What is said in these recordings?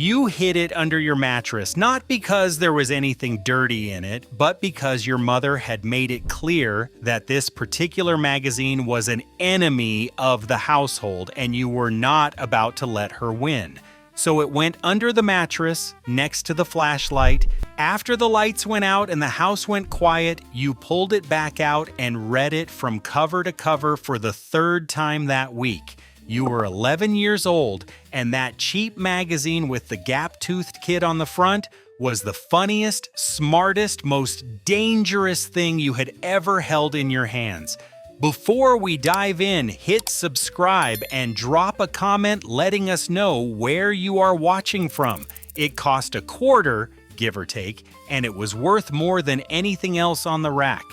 You hid it under your mattress, not because there was anything dirty in it, but because your mother had made it clear that this particular magazine was an enemy of the household and you were not about to let her win. So it went under the mattress, next to the flashlight. After the lights went out and the house went quiet, you pulled it back out and read it from cover to cover for the third time that week. You were 11 years old, and that cheap magazine with the gap-toothed kid on the front was the funniest, smartest, most dangerous thing you had ever held in your hands. Before we dive in, hit subscribe and drop a comment letting us know where you are watching from. It cost $0.25, give or take, and it was worth more than anything else on the rack.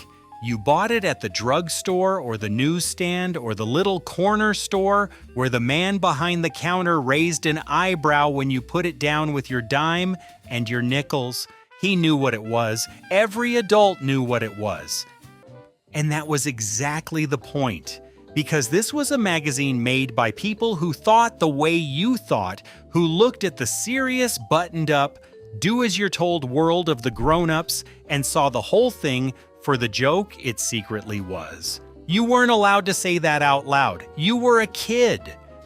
You bought it at the drugstore or the newsstand or the little corner store where the man behind the counter raised an eyebrow when you put it down with your dime and your nickels. He knew what it was. Every adult knew what it was. And that was exactly the point, because this was a magazine made by people who thought the way you thought, who looked at the serious, buttoned-up, do-as-you're-told world of the grown-ups and saw the whole thing for the joke it secretly was. You weren't allowed to say that out loud. You were a kid.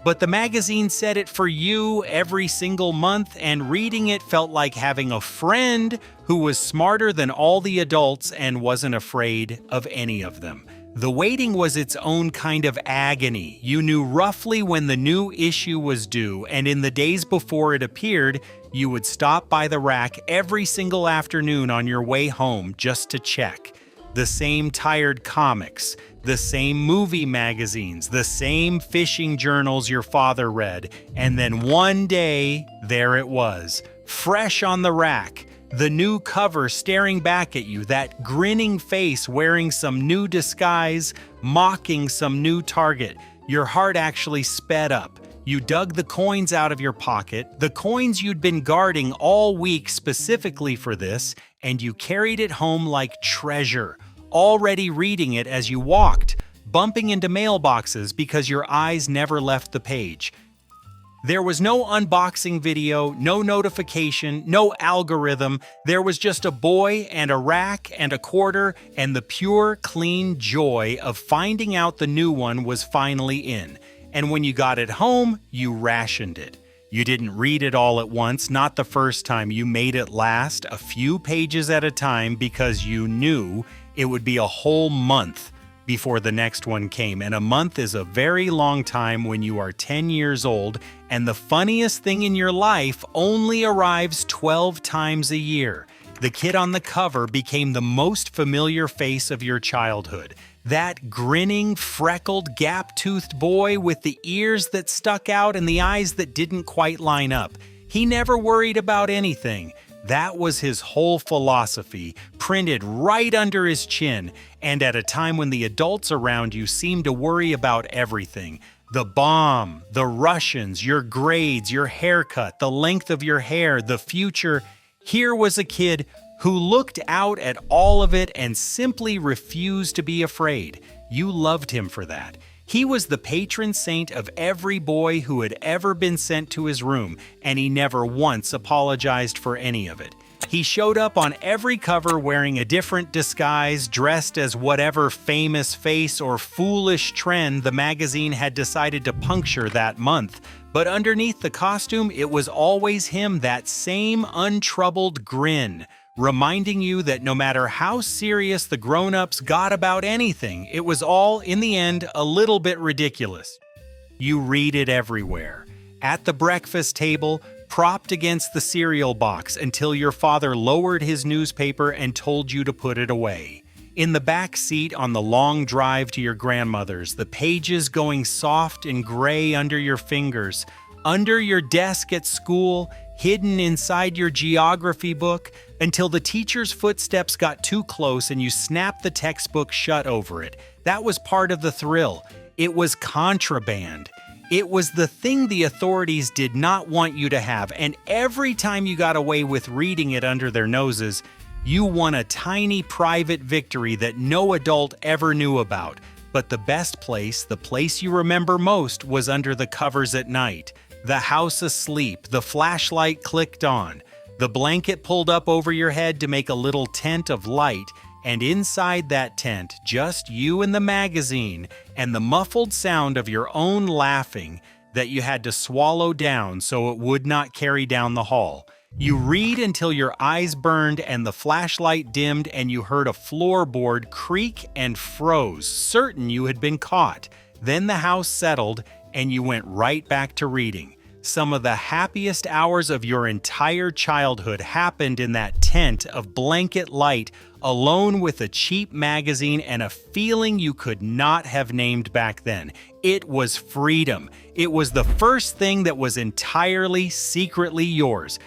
But the magazine said it for you every single month, and reading it felt like having a friend who was smarter than all the adults and wasn't afraid of any of them. The waiting was its own kind of agony. You knew roughly when the new issue was due, and in the days before it appeared, you would stop by the rack every single afternoon on your way home just to check. The same tired comics, the same movie magazines, the same fishing journals your father read, and then one day, there it was, fresh on the rack, the new cover staring back at you, that grinning face wearing some new disguise, mocking some new target. Your heart actually sped up. You dug the coins out of your pocket, the coins you'd been guarding all week specifically for this, and you carried it home like treasure, already reading it as you walked, bumping into mailboxes because your eyes never left the page. There was no unboxing video, no notification, no algorithm. There was just a boy and a rack and a quarter and the pure, clean joy of finding out the new one was finally in. And when you got it home, you rationed it. You didn't read it all at once, not the first time. You made it last a few pages at a time because you knew it would be a whole month before the next one came. And a month is a very long time when you are 10 years old, and the funniest thing in your life only arrives 12 times a year. The kid on the cover became the most familiar face of your childhood. That grinning, freckled, gap-toothed boy with the ears that stuck out and the eyes that didn't quite line up. He never worried about anything. That was his whole philosophy, printed right under his chin, and at a time when the adults around you seemed to worry about everything. The bomb, the Russians, your grades, your haircut, the length of your hair, the future. Here was a kid who looked out at all of it and simply refused to be afraid. You loved him for that. He was the patron saint of every boy who had ever been sent to his room, and he never once apologized for any of it. He showed up on every cover wearing a different disguise, dressed as whatever famous face or foolish trend the magazine had decided to puncture that month. But underneath the costume, it was always him, that same untroubled grin, reminding you that no matter how serious the grown-ups got about anything, it was all, in the end, a little bit ridiculous. You read it everywhere. At the breakfast table, propped against the cereal box until your father lowered his newspaper and told you to put it away. In the back seat on the long drive to your grandmother's, the pages going soft and gray under your fingers. Under your desk at school, hidden inside your geography book, until the teacher's footsteps got too close and you snapped the textbook shut over it. That was part of the thrill. It was contraband. It was the thing the authorities did not want you to have, and every time you got away with reading it under their noses, you won a tiny private victory that no adult ever knew about. But the best place, the place you remember most, was under the covers at night. The house asleep, the flashlight clicked on, the blanket pulled up over your head to make a little tent of light, and inside that tent, just you and the magazine, and the muffled sound of your own laughing that you had to swallow down so it would not carry down the hall. You read until your eyes burned and the flashlight dimmed and you heard a floorboard creak and froze, certain you had been caught. Then the house settled and you went right back to reading. Some of the happiest hours of your entire childhood happened in that tent of blanket light, alone with a cheap magazine and a feeling you could not have named back then. It was freedom. It was the first thing that was entirely, secretly yours.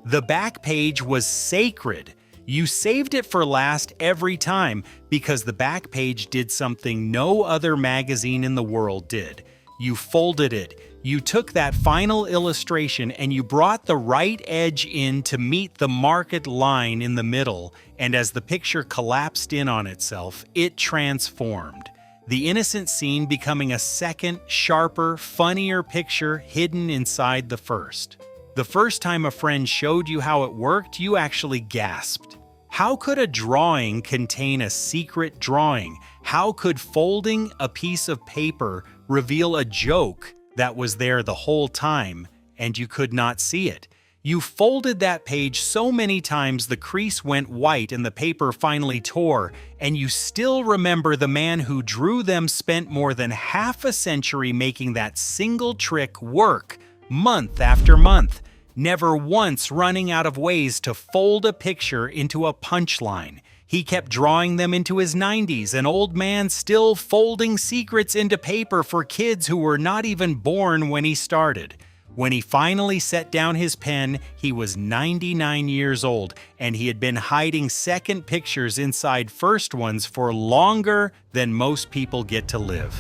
The back page was sacred. You saved it for last every time because the back page did something no other magazine in the world did. You folded it. You took that final illustration and you brought the right edge in to meet the marked line in the middle, and as the picture collapsed in on itself, it transformed. The innocent scene becoming a second, sharper, funnier picture hidden inside the first. The first time a friend showed you how it worked, you actually gasped. How could a drawing contain a secret drawing? How could folding a piece of paper reveal a joke that was there the whole time and you could not see it? You folded that page so many times the crease went white and the paper finally tore, and you still remember the man who drew them spent more than half a century making that single trick work, month after month, never once running out of ways to fold a picture into a punchline. He kept drawing them into his 90s, an old man still folding secrets into paper for kids who were not even born when he started. When he finally set down his pen, he was 99 years old, and he had been hiding second pictures inside first ones for longer than most people get to live.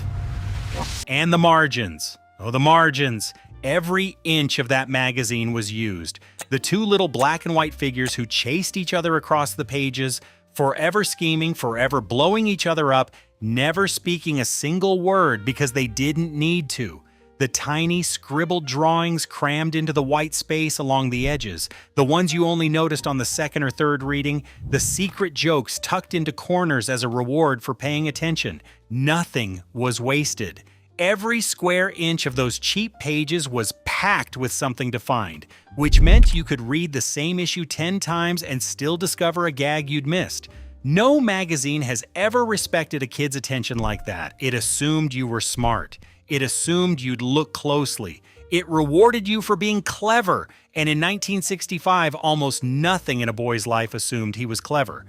And the margins. Oh, the margins. Every inch of that magazine was used. The two little black and white figures who chased each other across the pages, forever scheming, forever blowing each other up, never speaking a single word because they didn't need to. The tiny scribbled drawings crammed into the white space along the edges, the ones you only noticed on the second or third reading, the secret jokes tucked into corners as a reward for paying attention. Nothing was wasted. Every square inch of those cheap pages was packed with something to find, which meant you could read the same issue 10 times and still discover a gag you'd missed. No magazine has ever respected a kid's attention like that. It assumed you were smart. It assumed you'd look closely. It rewarded you for being clever. And in 1965, almost nothing in a boy's life assumed he was clever.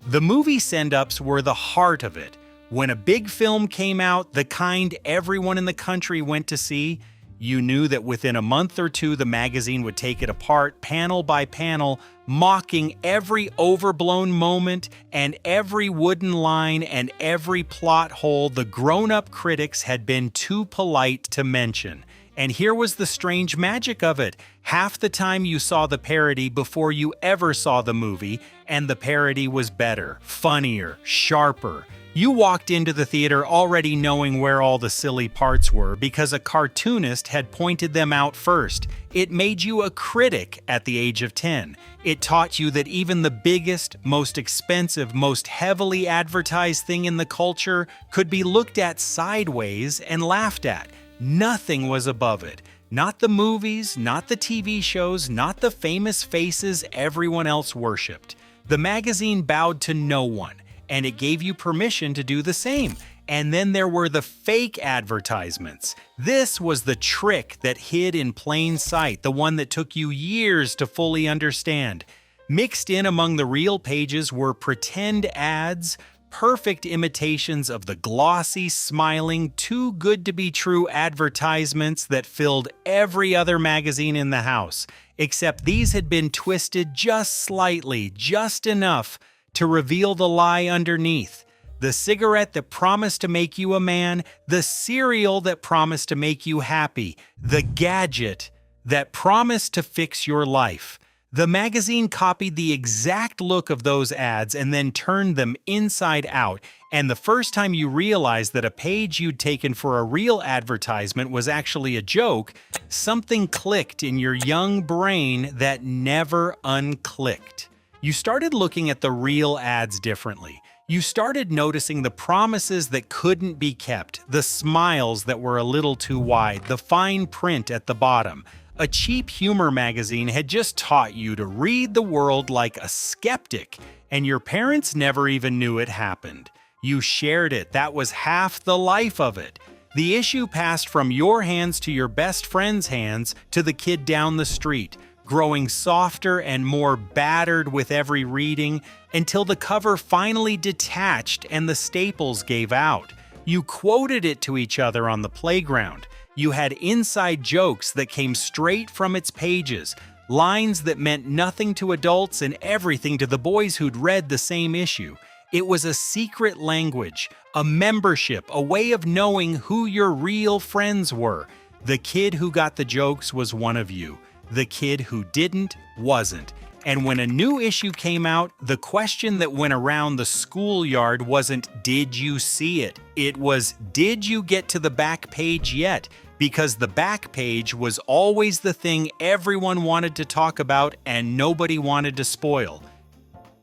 The movie send-ups were the heart of it. When a big film came out, the kind everyone in the country went to see, you knew that within a month or two the magazine would take it apart, panel by panel, mocking every overblown moment and every wooden line and every plot hole the grown-up critics had been too polite to mention. And here was the strange magic of it. Half the time you saw the parody before you ever saw the movie, and the parody was better, funnier, sharper. You walked into the theater already knowing where all the silly parts were because a cartoonist had pointed them out first. It made you a critic at the age of 10. It taught you that even the biggest, most expensive, most heavily advertised thing in the culture could be looked at sideways and laughed at. Nothing was above it. Not the movies, not the TV shows, not the famous faces everyone else worshipped. The magazine bowed to no one, and it gave you permission to do the same. And then there were the fake advertisements. This was the trick that hid in plain sight, the one that took you years to fully understand. Mixed in among the real pages were pretend ads, perfect imitations of the glossy, smiling, too-good-to-be-true advertisements that filled every other magazine in the house, except these had been twisted just slightly, just enough to reveal the lie underneath. The cigarette that promised to make you a man, the cereal that promised to make you happy, the gadget that promised to fix your life. The magazine copied the exact look of those ads and then turned them inside out, and the first time you realized that a page you'd taken for a real advertisement was actually a joke, something clicked in your young brain that never unclicked. You started looking at the real ads differently. You started noticing the promises that couldn't be kept, the smiles that were a little too wide, the fine print at the bottom. A cheap humor magazine had just taught you to read the world like a skeptic, and your parents never even knew it happened. You shared it. That was half the life of it. The issue passed from your hands to your best friend's hands to the kid down the street, growing softer and more battered with every reading until the cover finally detached and the staples gave out. You quoted it to each other on the playground. You had inside jokes that came straight from its pages, lines that meant nothing to adults and everything to the boys who'd read the same issue. It was a secret language, a membership, a way of knowing who your real friends were. The kid who got the jokes was one of you. The kid who didn't wasn't. And when a new issue came out, the question that went around the schoolyard wasn't, "Did you see it?" It was, "Did you get to the back page yet?" Because the back page was always the thing everyone wanted to talk about and nobody wanted to spoil.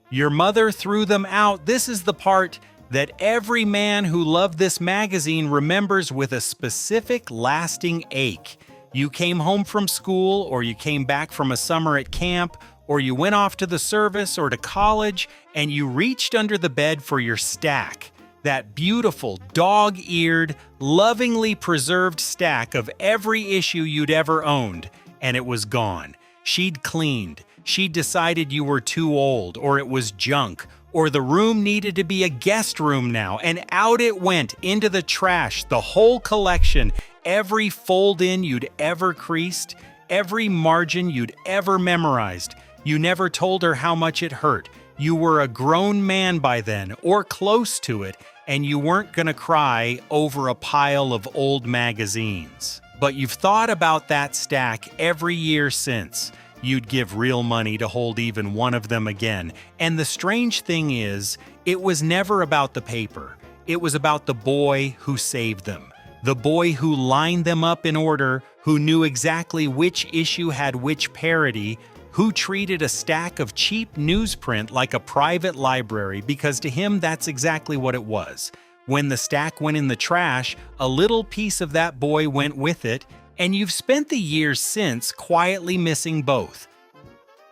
Your mother threw them out. This is the part that every man who loved this magazine remembers with a specific lasting ache. You came home from school, or you came back from a summer at camp, or you went off to the service or to college, and you reached under the bed for your stack. That beautiful, dog-eared, lovingly preserved stack of every issue you'd ever owned, and it was gone. She'd cleaned. She'd decided you were too old, or it was junk, or the room needed to be a guest room now, and out it went into the trash, the whole collection, every fold-in you'd ever creased, every margin you'd ever memorized. You never told her how much it hurt. You were a grown man by then, or close to it, and you weren't gonna cry over a pile of old magazines. But you've thought about that stack every year since. You'd give real money to hold even one of them again. And the strange thing is, it was never about the paper. It was about the boy who saved them. The boy who lined them up in order, who knew exactly which issue had which parody, who treated a stack of cheap newsprint like a private library because to him that's exactly what it was. When the stack went in the trash, a little piece of that boy went with it, and you've spent the years since quietly missing both.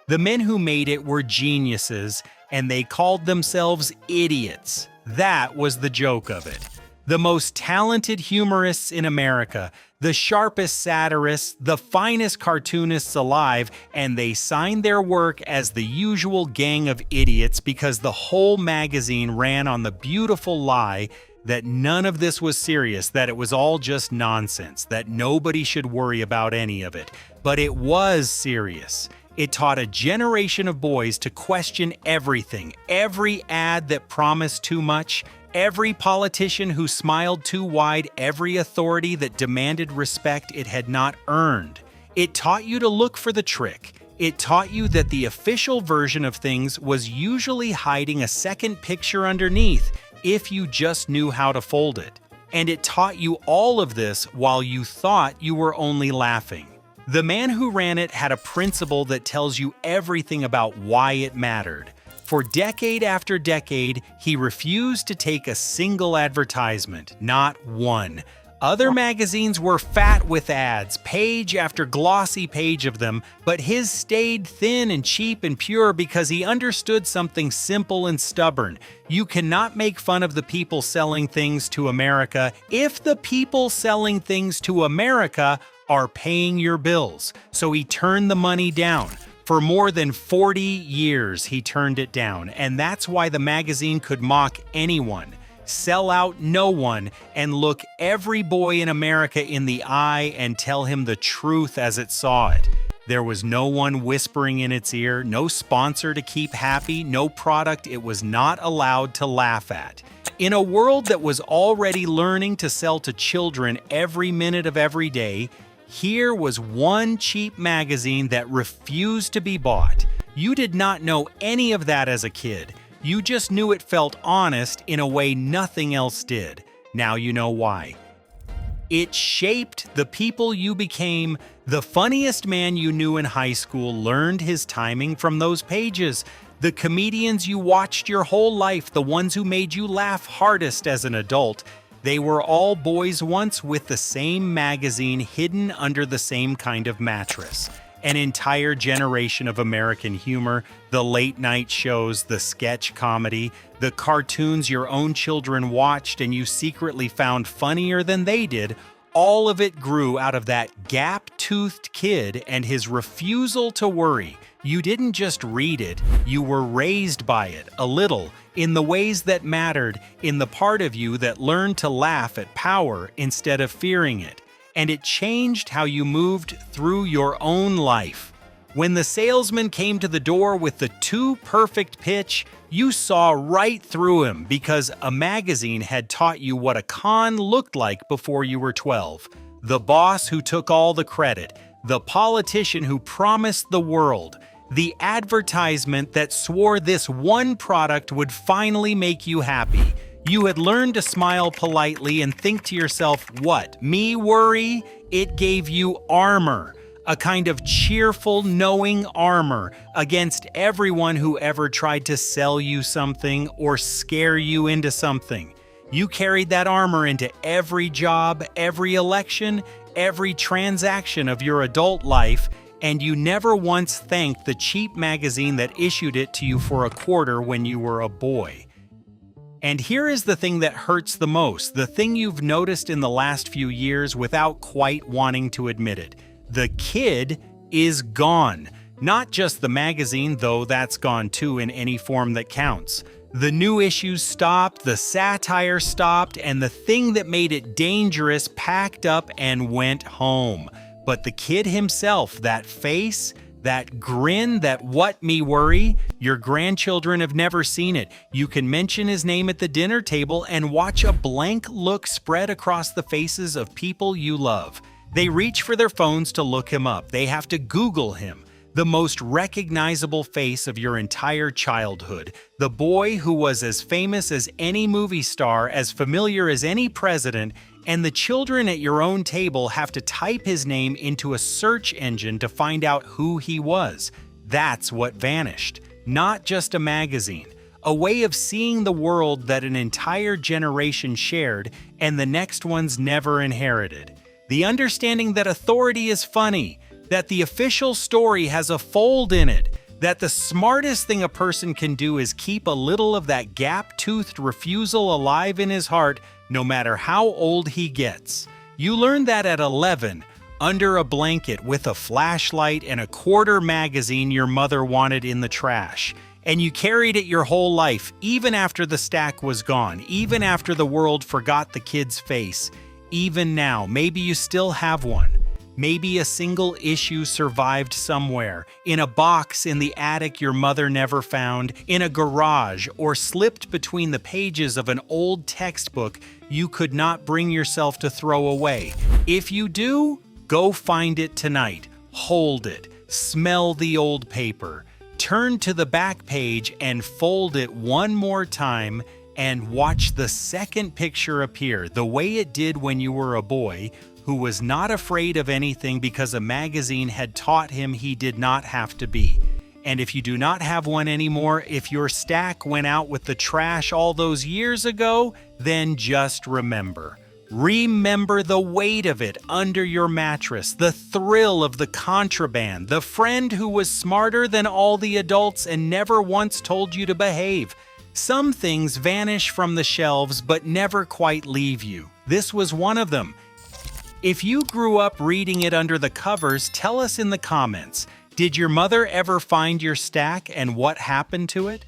The men who made it were geniuses, and they called themselves idiots. That was the joke of it. The most talented humorists in America, the sharpest satirists, the finest cartoonists alive, and they signed their work as the usual gang of idiots because the whole magazine ran on the beautiful lie that none of this was serious, that it was all just nonsense, that nobody should worry about any of it. But it was serious. It taught a generation of boys to question everything, every ad that promised too much, every politician who smiled too wide, every authority that demanded respect it had not earned. It taught you to look for the trick. It taught you that the official version of things was usually hiding a second picture underneath if you just knew how to fold it. And it taught you all of this while you thought you were only laughing. The man who ran it had a principle that tells you everything about why it mattered. For decade after decade, he refused to take a single advertisement, not one. Other magazines were fat with ads, page after glossy page of them, but his stayed thin and cheap and pure because he understood something simple and stubborn. You cannot make fun of the people selling things to America if the people selling things to America are paying your bills. So he turned the money down. For more than 40 years, he turned it down, and that's why the magazine could mock anyone, sell out no one, and look every boy in America in the eye and tell him the truth as it saw it. There was no one whispering in its ear, no sponsor to keep happy, no product it was not allowed to laugh at. In a world that was already learning to sell to children every minute of every day, Here was one cheap magazine that refused to be bought. You did not know any of that as a kid. You just knew it felt honest in a way nothing else did. Now you know why. It shaped the people you became. The funniest man you knew in high school learned his timing from those pages. The comedians you watched your whole life, the ones who made you laugh hardest as an adult, they were all boys once with the same magazine hidden under the same kind of mattress. An entire generation of American humor, the late-night shows, the sketch comedy, the cartoons your own children watched and you secretly found funnier than they did, all of it grew out of that gap-toothed kid and his refusal to worry. You didn't just read it, you were raised by it, a little, in the ways that mattered, in the part of you that learned to laugh at power instead of fearing it. And it changed how you moved through your own life. When the salesman came to the door with the too perfect pitch, you saw right through him because a magazine had taught you what a con looked like before you were 12. The boss who took all the credit, the politician who promised the world, the advertisement that swore this one product would finally make you happy. You had learned to smile politely and think to yourself, what, me worry? It gave you armor, a kind of cheerful, knowing armor against everyone who ever tried to sell you something or scare you into something. You carried that armor into every job, every election, every transaction of your adult life, and you never once thanked the cheap magazine that issued it to you for a quarter when you were a boy. And here is the thing that hurts the most, the thing you've noticed in the last few years without quite wanting to admit it. The kid is gone. Not just the magazine, though that's gone too in any form that counts. The new issues stopped, the satire stopped, and the thing that made it dangerous packed up and went home. But the kid himself, that face, that grin, that what me worry, your grandchildren have never seen it. You can mention his name at the dinner table and watch a blank look spread across the faces of people you love. They reach for their phones to look him up. They have to Google him. The most recognizable face of your entire childhood. The boy who was as famous as any movie star, as familiar as any president, and the children at your own table have to type his name into a search engine to find out who he was. That's what vanished. Not just a magazine. A way of seeing the world that an entire generation shared and the next ones never inherited. The understanding that authority is funny, that the official story has a fold in it, that the smartest thing a person can do is keep a little of that gap-toothed refusal alive in his heart no matter how old he gets. You learned that at 11, under a blanket with a flashlight and a quarter magazine your mother wanted in the trash. And you carried it your whole life, even after the stack was gone, even after the world forgot the kid's face. Even now, maybe you still have one. Maybe a single issue survived somewhere, in a box in the attic your mother never found, in a garage, or slipped between the pages of an old textbook you could not bring yourself to throw away. If you do, go find it tonight. Hold it. Smell the old paper. Turn to the back page and fold it one more time and watch the second picture appear the way it did when you were a boy, who was not afraid of anything because a magazine had taught him he did not have to be. And if you do not have one anymore, if your stack went out with the trash all those years ago, then just remember. Remember the weight of it under your mattress, the thrill of the contraband, the friend who was smarter than all the adults and never once told you to behave. Some things vanish from the shelves but never quite leave you. This was one of them. If you grew up reading it under the covers, tell us in the comments. Did your mother ever find your stack and what happened to it?